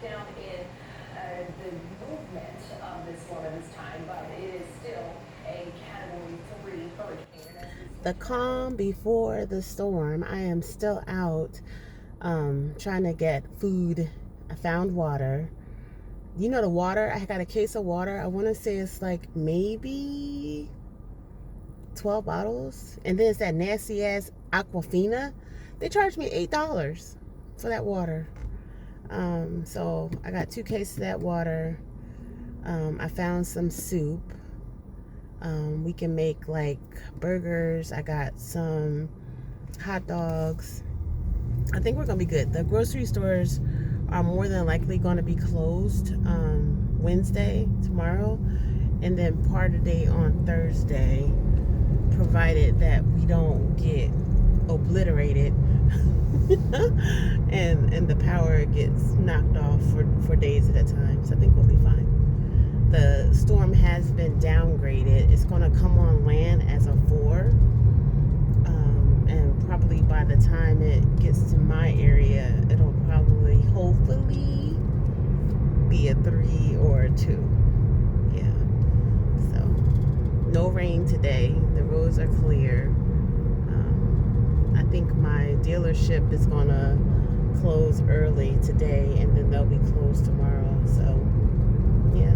down in the movement of this storm at this time, but it is still a Category 3 hurricane. The calm before the storm. I am still out trying to get food. I found water. You know the water, I got a case of water. I want to say it's like maybe 12 bottles. And then it's that nasty ass Aquafina. They charged me $8 for that water. So I got 2 cases of that water. I found some soup. We can make like burgers. I got some hot dogs. I think we're gonna be good. The grocery stores are more than likely going to be closed Wednesday, tomorrow, and then part of the day on Thursday, provided that we don't get obliterated and the power gets knocked off for days at a time. So I think we'll be fine. The storm has been downgraded. It's going to come on land as a 4, and probably by the time it gets to my area, it'll probably, hopefully, be a 3 or a 2. Yeah. So no rain today. The roads are clear. I think my dealership is going to close early today, and then they'll be closed tomorrow. So yeah,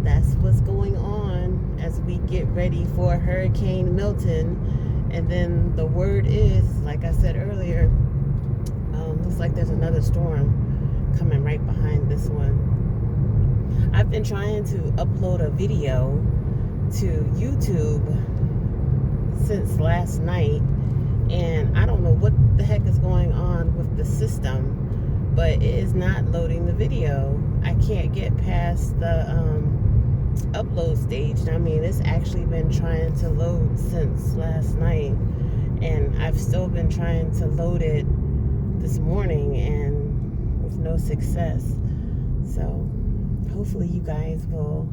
that's what's going on as we get ready for Hurricane Milton. And then the word is, like I said earlier, looks like there's another storm coming right behind this one. I've been trying to upload a video to YouTube since last night, and I don't know what the heck is going on with the system, but it is not loading the video. I can't get past the upload stage. I mean, it's actually been trying to load since last night, and I've still been trying to load it this morning and with no success. So hopefully you guys will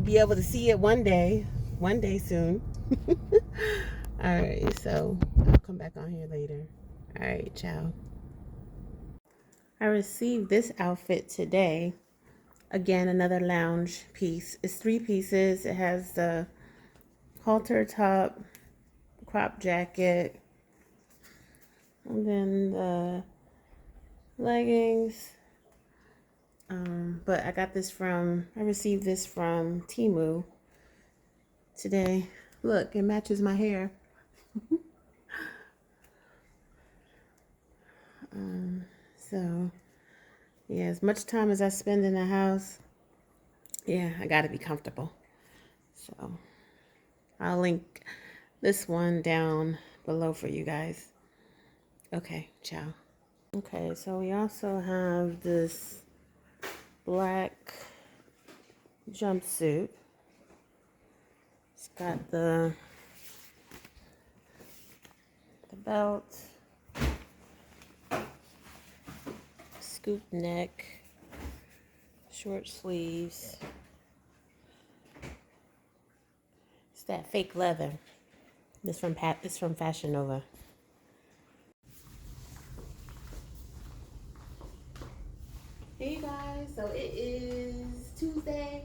be able to see it one day soon. All right, so I'll come back on here later. All right, ciao. I received this outfit today. Again, another lounge piece. It's 3 pieces. It has the halter top, crop jacket, and then the leggings. But I received this from Temu today. Look, it matches my hair. So yeah, as much time as I spend in the house, yeah, I gotta be comfortable. So I'll link this one down below for you guys. Okay, ciao. Okay, so we also have this black jumpsuit. It's got the belt, scoop neck, short sleeves. It's that fake leather. This from FashionNova. Hey guys, so it is Tuesday.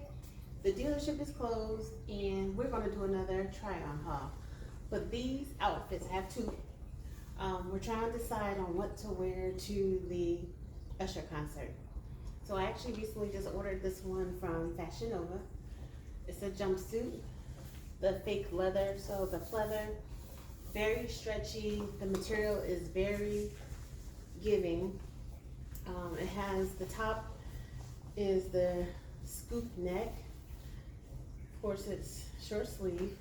The dealership is closed, and we're going to do another try-on haul. But these outfits, I have 2. We're trying to decide on what to wear to the Usher concert. So I actually recently just ordered this one from FashionNova. It's a jumpsuit, the fake leather, so the pleather, very stretchy. The material is very giving. It has, the top is the scoop neck. Of course, it's short sleeve.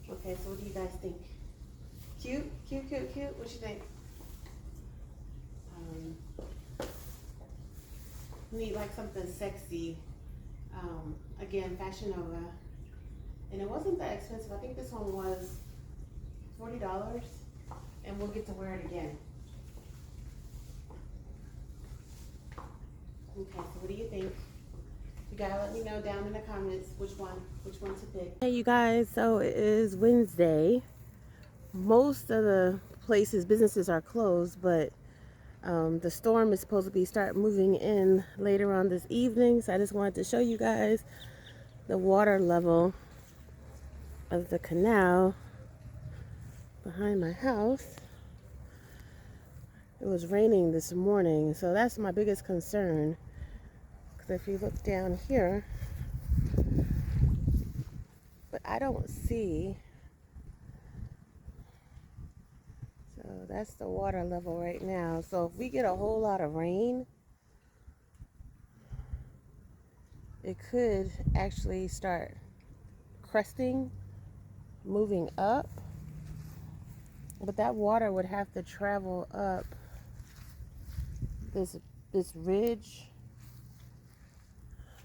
Okay, so what do you guys think? Cute? Cute, cute, cute? What you think? Need like something sexy. Again, FashionNova. And it wasn't that expensive. I think this one was $40. And we'll get to wear it again. Okay, so what do you think? You gotta let me know down in the comments which one to pick. Hey you guys, so it is Wednesday. Most of the places, businesses are closed, but the storm is supposed to be start moving in later on this evening. So I just wanted to show you guys the water level of the canal behind my house. It was raining this morning, so that's my biggest concern. Because if you look down here, but I don't see. So that's the water level right now. So if we get a whole lot of rain, it could actually start cresting, moving up. But that water would have to travel up this ridge,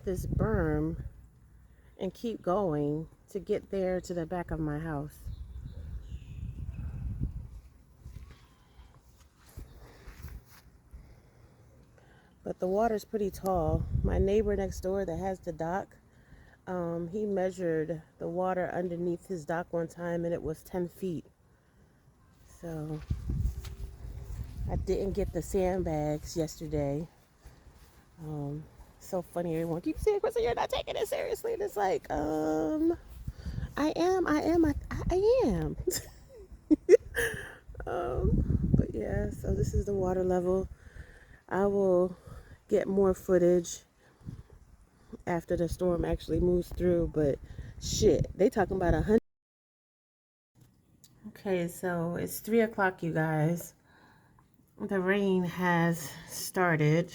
this berm, and keep going to get there to the back of my house. But the water's pretty tall. My neighbor next door that has the dock, he measured the water underneath his dock one time and it was 10 feet. So I didn't get the sandbags yesterday. So funny, everyone keeps saying, Krista, you're not taking it seriously. And it's like, I am. But yeah, so this is the water level. I will get more footage after the storm actually moves through, but shit, they talking about 100. Okay, so it's 3 o'clock, you guys. The rain has started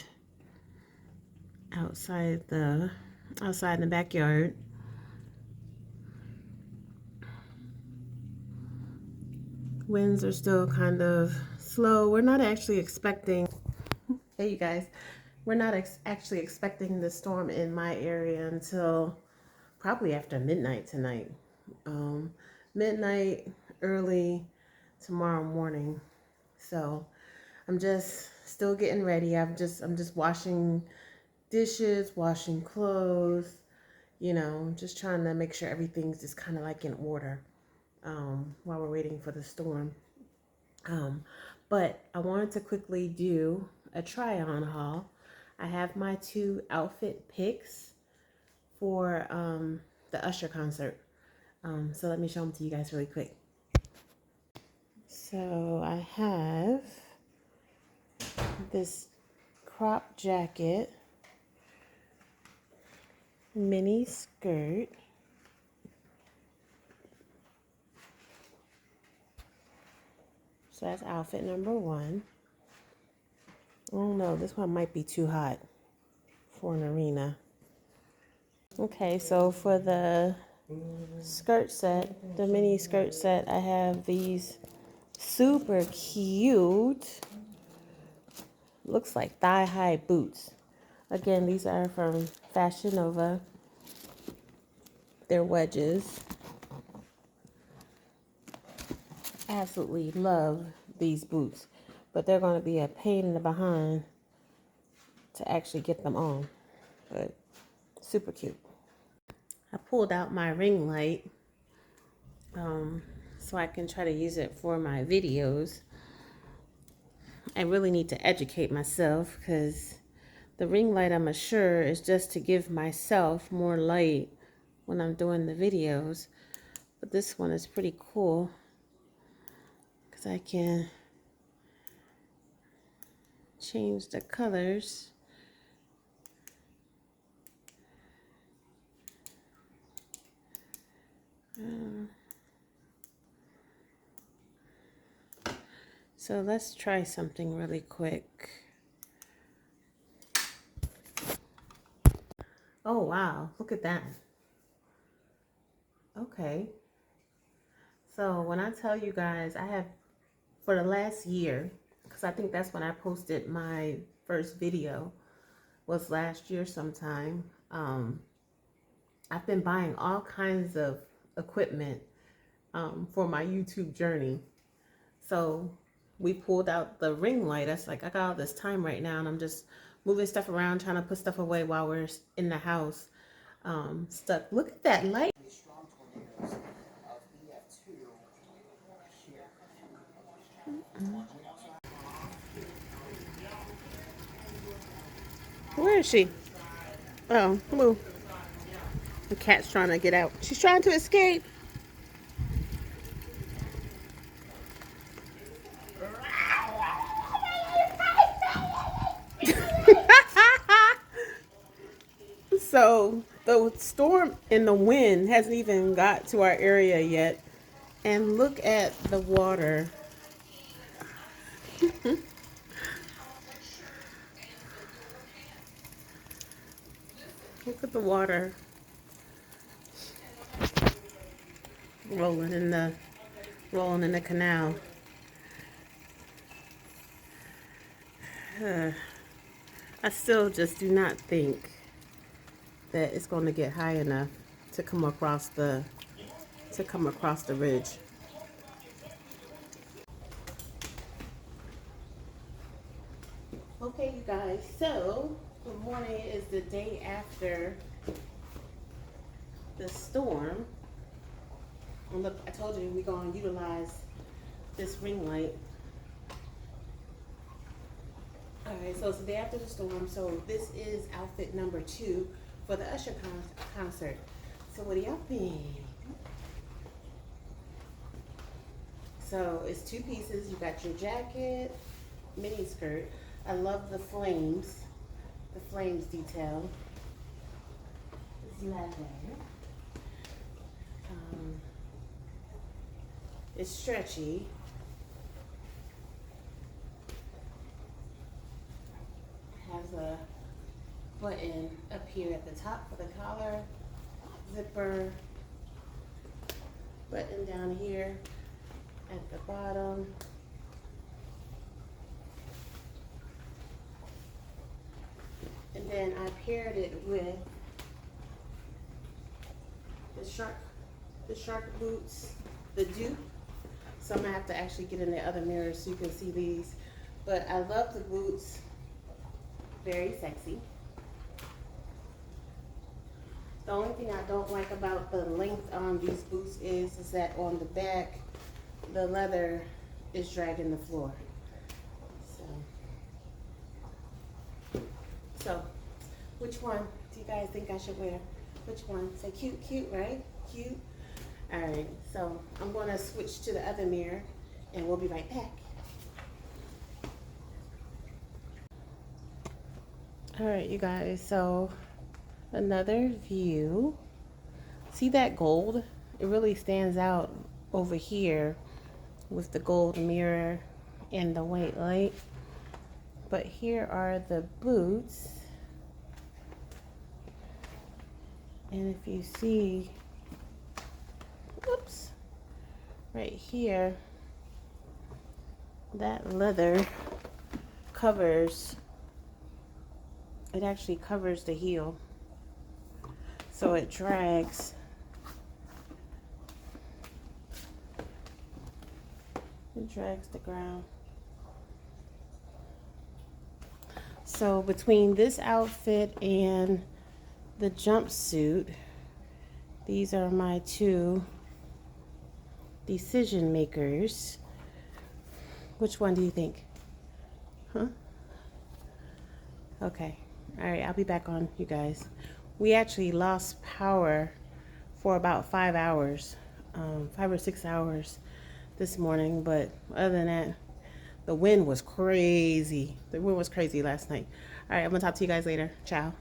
outside in the backyard. Winds are still kind of slow. We're not actually expecting, hey you guys, we're not actually expecting the storm in my area until probably after midnight tonight. Midnight, early tomorrow morning. So I'm just still getting ready. I'm just washing dishes, washing clothes, just trying to make sure everything's just kind of like in order while we're waiting for the storm. But I wanted to quickly do a try-on haul. I have my 2 outfit picks for the Usher concert. So let me show them to you guys really quick. So I have this crop jacket, mini skirt, so that's outfit number 1. Oh no, this one might be too hot for an arena. Okay, so for the skirt set, the mini skirt set, I have these super cute, looks like thigh-high boots. Again, these are from FashionNova. They're wedges. Absolutely love these boots, but they're going to be a pain in the behind to actually get them on, but super cute. I pulled out my ring light so I can try to use it for my videos. I really need to educate myself because the ring light, I'm sure, is just to give myself more light when I'm doing the videos. But this one is pretty cool because I can change the colors. So let's try something really quick. Oh wow, look at that. Okay. So when I tell you guys, I have, for the last year, because I think that's when I posted my first video, was last year sometime. I've been buying all kinds of equipment for my YouTube journey. So we pulled out the ring light. That's like, I got all this time right now and I'm just moving stuff around, trying to put stuff away while we're in the house stuck. Look at that light. Where is she? Oh, move. The cat's trying to get out. She's trying to escape. So the storm and the wind hasn't even got to our area yet. And look at the water. Look at the water rolling in the canal. I still just do not think that it's going to get high enough to come across the ridge. Okay, you guys. So good morning is the day after the storm. And look, I told you we're going to utilize this ring light. All right, so it's the day after the storm. So this is outfit number 2 for the Usher concert. So what do y'all think? So it's 2 pieces. You got your jacket, mini skirt. I love the flames detail. It's leather. It's stretchy. Has a button up here at the top for the collar, zipper, button down here at the bottom. And then I paired it with the shark boots, the dupe. So I'm gonna have to actually get in the other mirror so you can see these. But I love the boots, very sexy. The only thing I don't like about the length on these boots is that on the back, the leather is dragging the floor. So, which one do you guys think I should wear? Which one? Say cute, cute, right? Cute. All right, so I'm going to switch to the other mirror and we'll be right back. All right, you guys, so another view. See that gold? It really stands out over here with the gold mirror and the white light. But here are the boots. And if you see, whoops, right here, that leather covers, it actually covers the heel. So it drags. It drags the ground. So between this outfit and the jumpsuit, these are my 2 decision makers. Which one do you think? Huh? Okay. All right, I'll be back on, you guys. We actually lost power for about 5 hours, 5 or 6 hours this morning. But other than that, the wind was crazy. The wind was crazy last night. All right, I'm gonna talk to you guys later. Ciao.